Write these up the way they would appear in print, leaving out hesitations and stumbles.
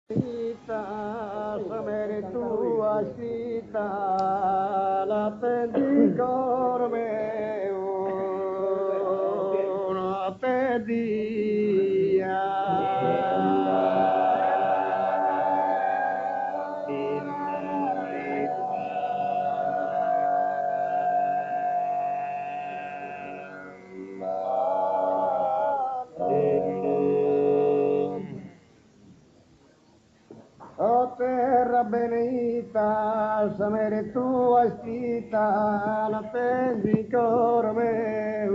Sita, samere tua sita, la tendi corme, una tedia. Oh terra benita, samere tua stita, la tendi cor meu,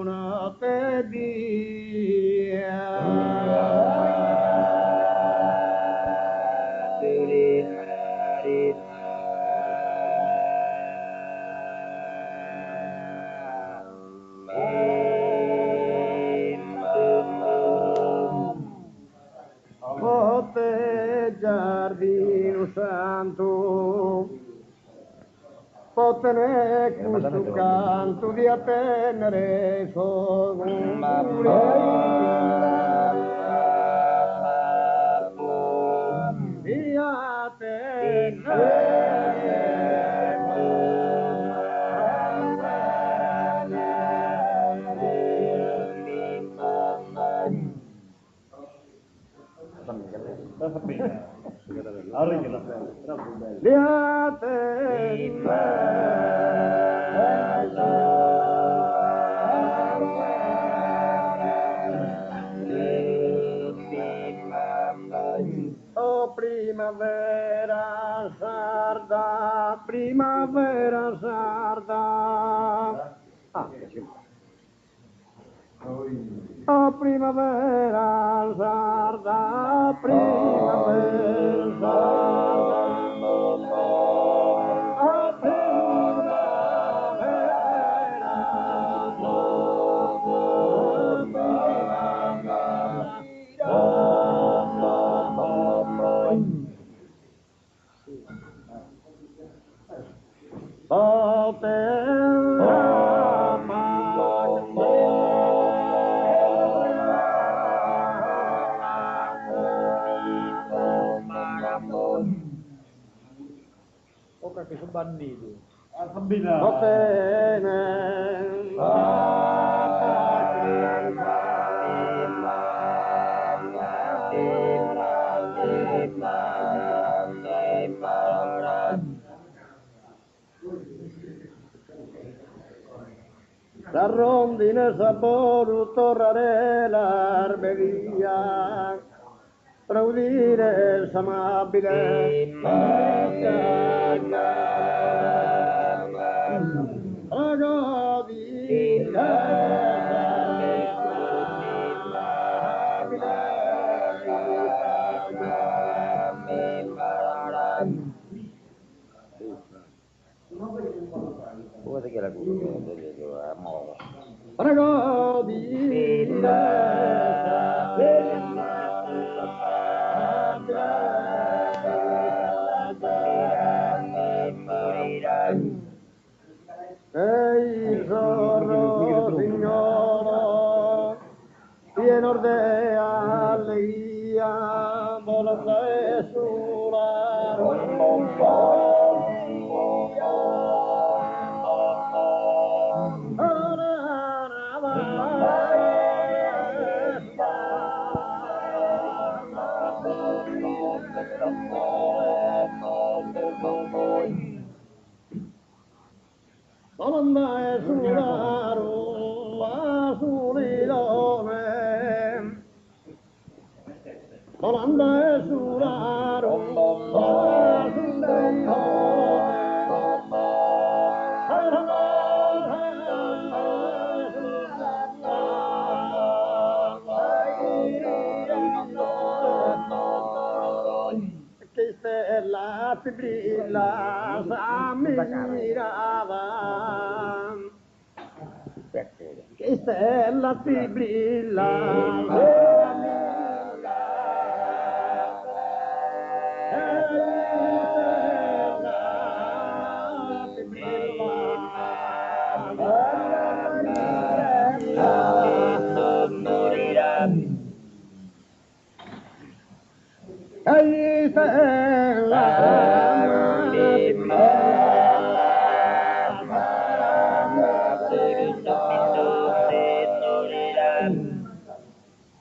una tedia. Pote giardino santo, potene questo canto di attendere di Oh primavera sarda, primavera sarda. Oh primavera sarda, primavera sarda. Oh Che sono banditi. La rondine saporu torrare l'arberia, per udire s'amabile Buat lagi lagu mau. Prego di Ehi zorro signoro, pieno de alegría, volando Volanda suraro, asulidone. Volanda suraro, che stella ti brilla, sa mirava. Che stella ti brilla, Hey,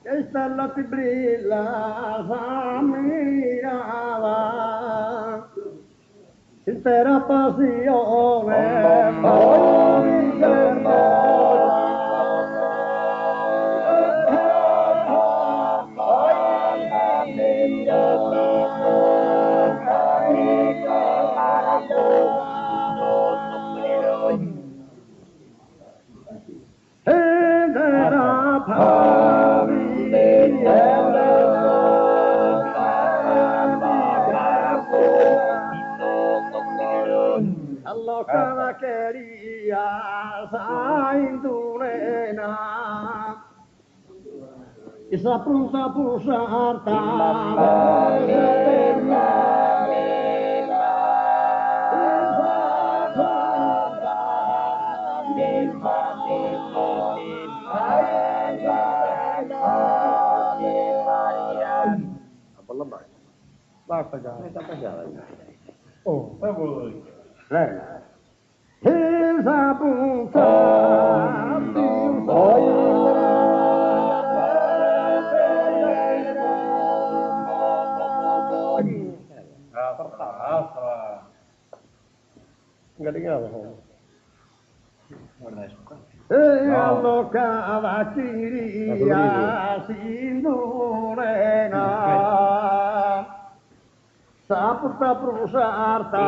esta la brilla, miraba, espera Allora quería saindurena Isa pronta pusarta Basta già. Oh, favore. Isa pronta Enggak dengar. Lo cavachiria sindurena Saputa prusarta